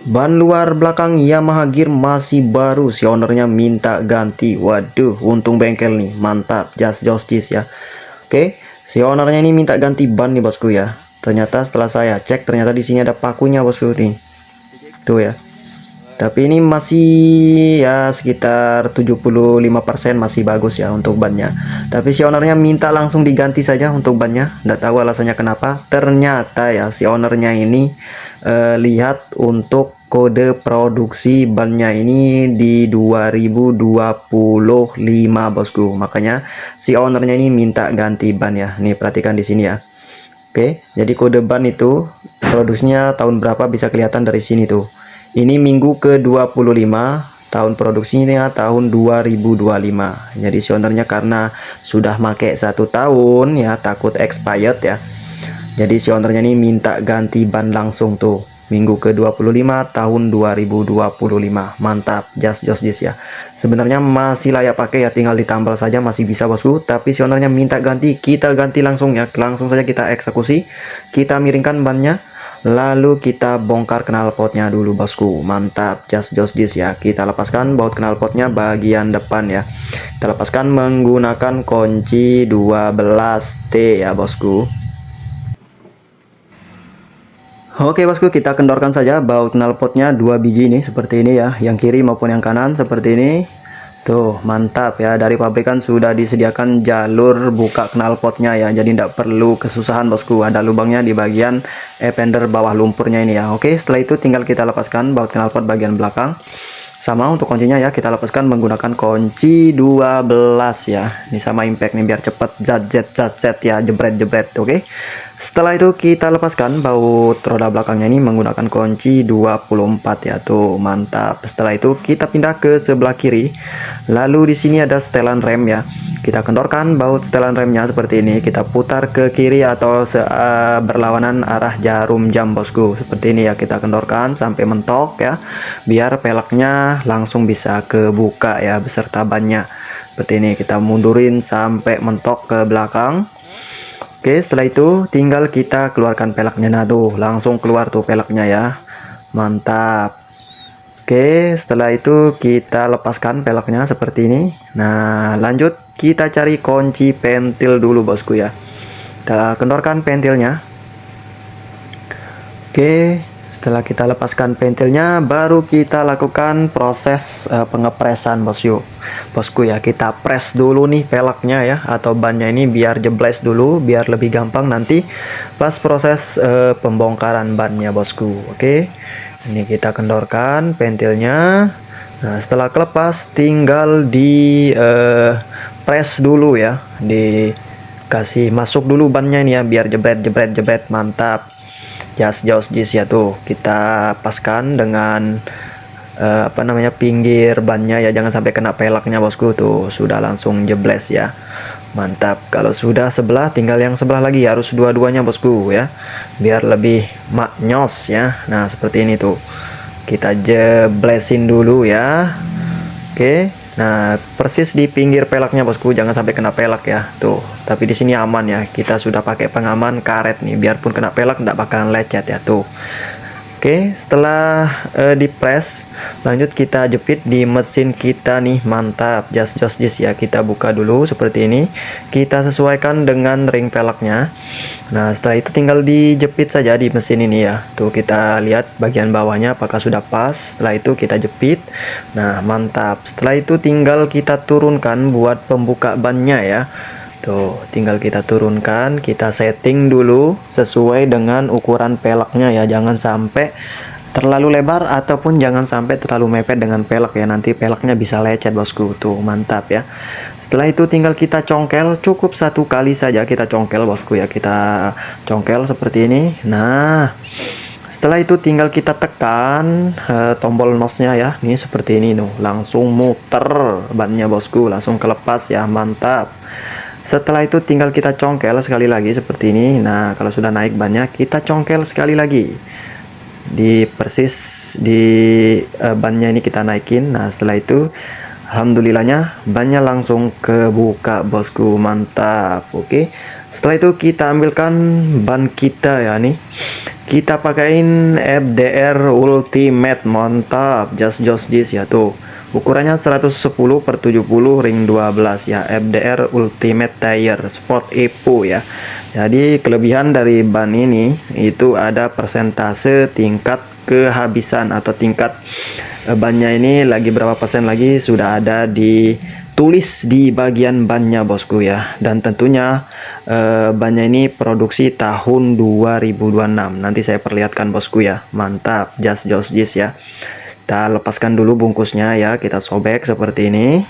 Ban luar belakang Yamaha Gear masih baru, si ownernya minta ganti. Waduh, untung bengkel nih, mantap, just ya. Oke, si ownernya ini minta ganti ban nih bosku ya. Ternyata setelah saya cek, ternyata di sini ada pakunya bosku nih. Tuh ya. Tapi ini masih ya sekitar 75% masih bagus ya untuk bannya. Tapi si ownernya minta langsung diganti saja untuk bannya. Nggak tahu alasannya kenapa. Ternyata ya si ownernya ini lihat untuk kode produksi bannya ini di 2025 bosku. Makanya si ownernya ini minta ganti ban ya. Nih perhatikan di sini ya. Oke, jadi kode ban itu produksinya tahun berapa bisa kelihatan dari sini tuh. Ini minggu ke-25, tahun produksinya tahun 2025. Jadi si ownernya karena sudah make 1 tahun ya, takut expired ya. Jadi si ownernya ini minta ganti ban langsung tuh. Minggu ke-25 tahun 2025. Mantap, just ya. Sebenarnya masih layak pakai ya, tinggal ditambal saja masih bisa bosku. Tapi si ownernya minta ganti, kita ganti langsung ya. Langsung saja kita eksekusi. Kita miringkan bannya. Lalu kita bongkar knalpotnya dulu bosku. Mantap, just ya. Kita lepaskan baut knalpotnya bagian depan ya. Kita lepaskan menggunakan kunci 12T ya bosku. Oke bosku, kita kendorkan saja baut knalpotnya 2 biji ini seperti ini ya, yang kiri maupun yang kanan seperti ini. Tuh mantap ya, dari pabrikan sudah disediakan jalur buka knalpotnya ya, jadi tidak perlu kesusahan bosku. Ada lubangnya di bagian epender bawah lumpurnya ini ya. Oke, setelah itu tinggal kita lepaskan baut knalpot bagian belakang. Sama untuk kuncinya ya, kita lepaskan menggunakan kunci 12 ya. Ini sama impact nih biar cepet zat ya, jebret. Oke. Setelah itu kita lepaskan baut roda belakangnya ini menggunakan kunci 24 ya. Tuh, mantap. Setelah itu kita pindah ke sebelah kiri. Lalu di sini ada setelan rem ya. Kita kendorkan baut setelan remnya seperti ini. Kita putar ke kiri atau berlawanan arah jarum jam bosku. Seperti ini ya, kita kendorkan sampai mentok ya. Biar peleknya langsung bisa kebuka ya beserta bannya. Seperti ini, kita mundurin sampai mentok ke belakang. Oke, setelah itu tinggal kita keluarkan peleknya. Nah tuh, langsung keluar tuh peleknya ya. Mantap. Oke, setelah itu kita lepaskan peleknya seperti ini. Nah, lanjut kita cari kunci pentil dulu bosku ya. Kita kendorkan pentilnya. Oke, setelah kita lepaskan pentilnya, baru kita lakukan proses pengepresan bosku ya. Kita press dulu nih peleknya ya, atau bannya ini biar jebles dulu, biar lebih gampang nanti pas proses pembongkaran bannya bosku. Oke, ini kita kendorkan pentilnya. Nah, setelah kelepas tinggal di press dulu ya, dikasih masuk dulu bannya ini ya, biar jebret. Mantap. Just ya tuh, kita paskan dengan pinggir bannya ya, jangan sampai kena peleknya bosku. Tuh sudah langsung jebles ya. Mantap. Kalau sudah sebelah, tinggal yang sebelah lagi, harus dua-duanya bosku ya, biar lebih maknyos ya. Nah seperti ini tuh, kita jeblesin dulu ya. Oke, nah persis di pinggir peleknya bosku, jangan sampai kena pelek ya. Tuh, tapi di sini aman ya, kita sudah pakai pengaman karet nih, biarpun kena pelek tidak bakalan lecet ya. Tuh. Oke, setelah dipres, lanjut kita jepit di mesin kita nih. Mantap, just ya. Kita buka dulu seperti ini, kita sesuaikan dengan ring peleknya. Nah setelah itu tinggal dijepit saja di mesin ini ya. Tuh, kita lihat bagian bawahnya apakah sudah pas. Setelah itu kita jepit. Nah mantap. Setelah itu tinggal kita turunkan buat pembuka bannya ya. Tuh, tinggal kita turunkan, kita setting dulu sesuai dengan ukuran peleknya ya. Jangan sampai terlalu lebar ataupun jangan sampai terlalu mepet dengan pelek ya, nanti peleknya bisa lecet bosku. Tuh mantap ya. Setelah itu tinggal kita congkel, cukup 1 kali saja kita congkel bosku ya. Kita congkel seperti ini. Nah setelah itu tinggal kita tekan tombol nosnya ya, nih seperti ini tuh, langsung muter bannya bosku, langsung kelepas ya. Mantap. Setelah itu tinggal kita congkel sekali lagi seperti ini. Nah kalau sudah naik bannya, kita congkel sekali lagi di persis di bannya ini kita naikin. Nah setelah itu alhamdulillahnya bannya langsung kebuka bosku. Mantap. Oke, Setelah itu kita ambilkan ban kita ya nih. Kita pakaiin FDR Ultimate, mantap, just this ya tuh. Ukurannya 110/70 ring 12 ya, FDR Ultimate Tire Sport Evo ya. Jadi kelebihan dari ban ini itu ada persentase tingkat kehabisan atau tingkat bannya ini lagi berapa persen lagi sudah ada ditulis di bagian bannya bosku ya. Dan tentunya bannya ini produksi tahun 2026. Nanti saya perlihatkan bosku ya. Mantap, just this ya. Kita lepaskan dulu bungkusnya ya, kita sobek seperti ini.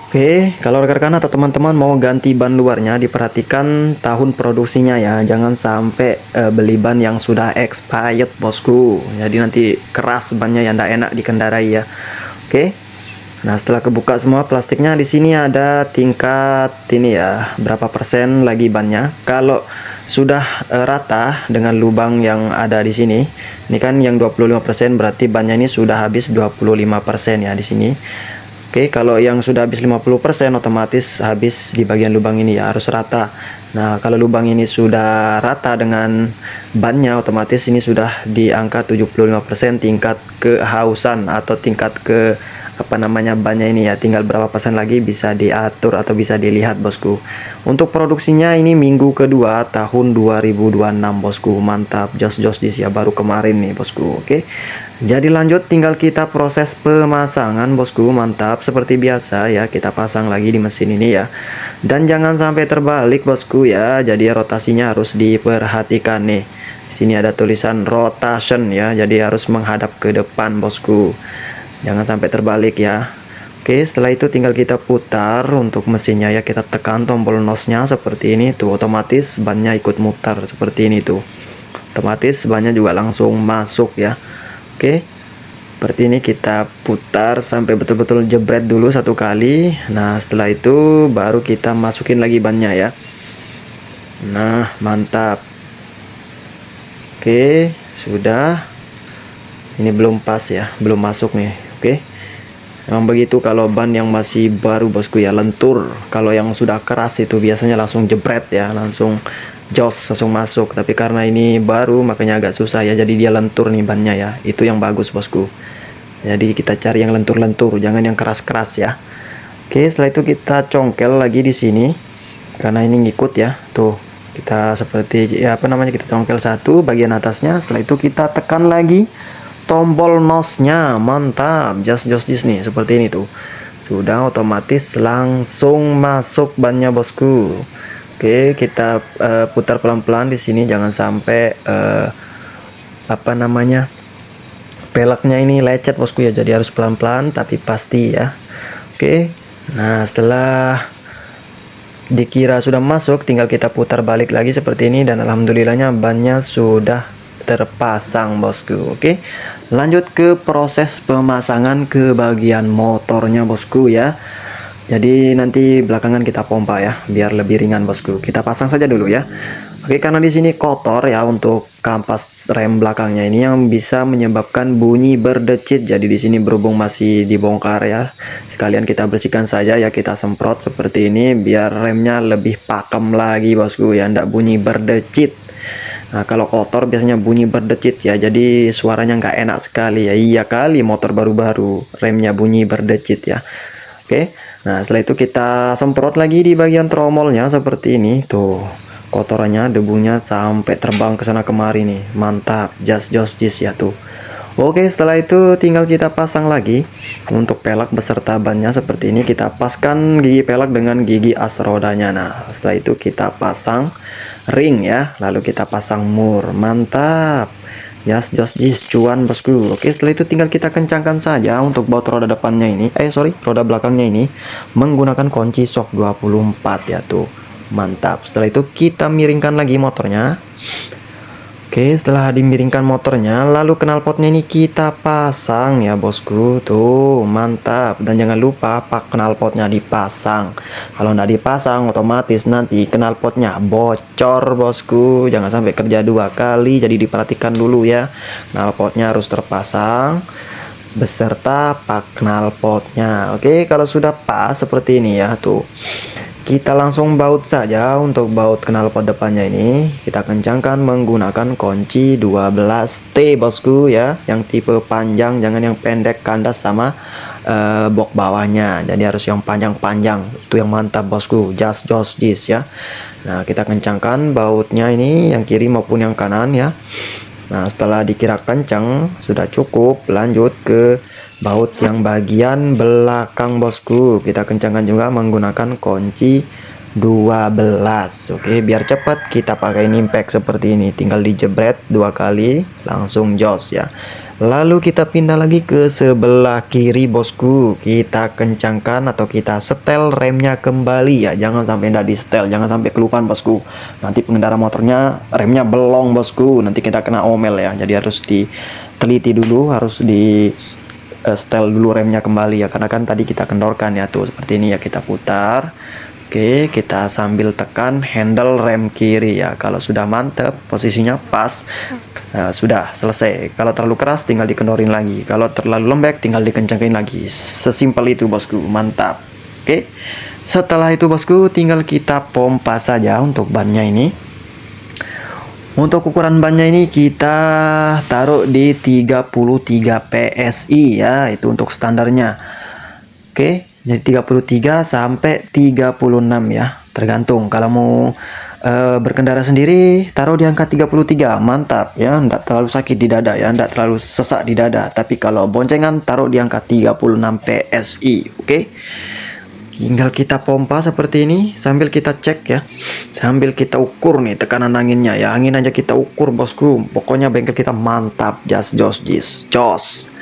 Oke, kalau rekan-rekan atau teman-teman mau ganti ban luarnya, diperhatikan tahun produksinya ya. Jangan sampai beli ban yang sudah expired bosku. Jadi nanti keras bannya yang tidak enak dikendarai ya. Oke. Nah, setelah kebuka semua plastiknya, di sini ada tingkat ini ya, berapa persen lagi bannya. Kalau sudah rata dengan lubang yang ada di sini, ini kan yang 25%, berarti bannya ini sudah habis 25% ya di sini. Oke, kalau yang sudah habis 50% otomatis habis di bagian lubang ini ya, harus rata. Nah, kalau lubang ini sudah rata dengan bannya, otomatis ini sudah di angka 75% tingkat kehausan atau tingkat ke apa namanya bannya ini ya, tinggal berapa persen lagi bisa diatur atau bisa dilihat bosku. Untuk produksinya ini minggu kedua tahun 2026 bosku, mantap, just this ya, baru kemarin nih bosku. Oke, jadi lanjut tinggal kita proses pemasangan bosku, mantap, seperti biasa ya, kita pasang lagi di mesin ini ya. Dan jangan sampai terbalik bosku ya, jadi rotasinya harus diperhatikan nih. Di sini ada tulisan rotation ya, jadi harus menghadap ke depan bosku. Jangan sampai terbalik ya. Oke, setelah itu tinggal kita putar untuk mesinnya ya, kita tekan tombol nosnya seperti ini tuh, otomatis bannya ikut mutar seperti ini tuh. Otomatis bannya juga langsung masuk ya. Oke. Seperti ini kita putar sampai betul-betul jebret dulu satu kali. Nah, setelah itu baru kita masukin lagi bannya ya. Nah, mantap. Oke, sudah. Ini belum pas ya, belum masuk nih. Oke. Memang begitu kalau ban yang masih baru bosku ya, lentur. Kalau yang sudah keras itu biasanya langsung jebret ya, langsung jos, langsung masuk. Tapi karena ini baru makanya agak susah ya, jadi dia lentur nih bannya ya. Itu yang bagus bosku. Jadi kita cari yang lentur-lentur, jangan yang keras-keras ya. Oke, setelah itu kita congkel lagi di sini. Karena ini ngikut ya. Tuh, kita seperti ya apa namanya, kita congkel satu bagian atasnya. Setelah itu kita tekan lagi tombol nosnya, mantap, just this nih, seperti ini tuh. Sudah otomatis langsung masuk bannya bosku. Oke, kita putar pelan-pelan di sini, jangan sampai apa namanya, peleknya ini lecet bosku ya. Jadi harus pelan-pelan tapi pasti ya. Oke. Nah, setelah dikira sudah masuk, tinggal kita putar balik lagi seperti ini, dan alhamdulillahnya bannya sudah terpasang bosku. Oke, lanjut ke proses pemasangan ke bagian motornya bosku ya. Jadi nanti belakangan kita pompa ya, biar lebih ringan bosku. Kita pasang saja dulu ya. Oke, karena di sini kotor ya, untuk kampas rem belakangnya ini yang bisa menyebabkan bunyi berdecit. Jadi di sini berhubung masih dibongkar ya, sekalian kita bersihkan saja ya, kita semprot seperti ini biar remnya lebih pakem lagi bosku ya, ndak bunyi berdecit. Nah, kalau kotor biasanya bunyi berdecit ya, jadi suaranya nggak enak sekali ya. Iya kali, motor baru-baru remnya bunyi berdecit ya. Oke, nah setelah itu kita semprot lagi di bagian tromolnya seperti ini tuh, kotorannya, debunya sampai terbang ke sana kemari nih, mantap, just this ya tuh. Oke, setelah itu tinggal kita pasang lagi untuk pelek beserta bannya seperti ini. Kita paskan gigi pelek dengan gigi as rodanya. Nah, setelah itu kita pasang ring ya, lalu kita pasang mur, mantap, just this, cuan bosku. Oke, setelah itu tinggal kita kencangkan saja untuk baut roda depannya ini, roda belakangnya ini menggunakan kunci shock 24 ya tuh, mantap. Setelah itu kita miringkan lagi motornya. Oke, setelah dimiringkan motornya, lalu knalpotnya ini kita pasang ya bosku. Tuh, mantap. Dan jangan lupa pak knalpotnya dipasang. Kalau nggak dipasang, otomatis nanti knalpotnya bocor bosku. Jangan sampai kerja dua kali, jadi diperhatikan dulu ya. Knalpotnya harus terpasang beserta pak knalpotnya. Oke, kalau sudah pas seperti ini ya tuh, Kita langsung baut saja. Untuk baut knalpot depannya ini kita kencangkan menggunakan kunci 12T bosku ya, yang tipe panjang, jangan yang pendek kandas sama box bawahnya, jadi harus yang panjang-panjang, itu yang mantap bosku. Just ya. Nah, kita kencangkan bautnya ini yang kiri maupun yang kanan ya. Nah, setelah dikira kencang sudah cukup, lanjut ke baut yang bagian belakang bosku. Kita kencangkan juga menggunakan kunci 12. Oke, biar cepat kita pakai impact seperti ini, tinggal dijebret 2 kali langsung jos ya. Lalu kita pindah lagi ke sebelah kiri bosku. Kita kencangkan atau kita setel remnya kembali ya. Jangan sampai tidak di setel, jangan sampai kelupaan bosku. Nanti pengendara motornya remnya belong bosku, nanti kita kena omel ya. Jadi harus diteliti dulu, harus di setel dulu remnya kembali ya, karena kan tadi kita kendorkan ya. Tuh seperti ini ya, kita putar. Oke, kita sambil tekan handle rem kiri ya. Kalau sudah mantep, posisinya pas, nah, sudah selesai. Kalau terlalu keras tinggal dikendorin lagi, kalau terlalu lembek tinggal dikencangin lagi. Sesimpel itu bosku, mantap. Oke, setelah itu bosku tinggal kita pompa saja untuk bannya ini. Untuk ukuran bannya ini kita taruh di 33 PSI ya, itu untuk standarnya. Oke, jadi 33 sampai 36 ya, tergantung. Kalau mau berkendara sendiri taruh di angka 33, mantap ya, enggak terlalu sakit di dada ya, enggak terlalu sesak di dada. Tapi kalau boncengan taruh di angka 36 PSI. Oke, tinggal kita pompa seperti ini sambil kita cek ya, sambil kita ukur nih tekanan anginnya ya. Angin aja kita ukur bosku, pokoknya bengkel kita mantap. Jos.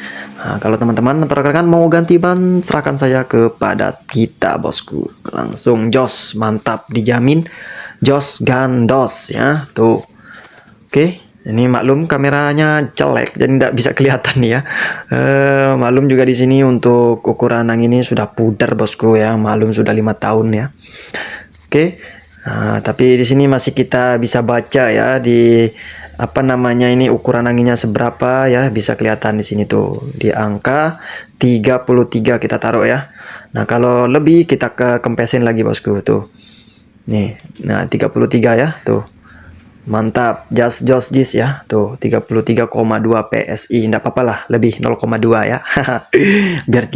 Nah, kalau teman-teman atau rekan-rekan mau ganti ban, serahkan saya kepada kita bosku. Langsung jos, mantap, dijamin jos gandos ya. Tuh. Oke, ini maklum kameranya jelek jadi tidak bisa kelihatan ya. Maklum juga di sini untuk ukuran angin ini sudah pudar bosku ya. Maklum sudah 5 tahun ya. Oke. Nah, tapi di sini masih kita bisa baca ya, di apa namanya ini, ukuran anginnya seberapa ya, bisa kelihatan di sini tuh di angka 33 kita taruh ya. Nah, kalau lebih kita kempesin lagi bosku tuh. Nih, nah 33 ya tuh. Mantap, just ya tuh 33,2 PSI. Enggak apa-apa lah, lebih 0,2 ya. Biar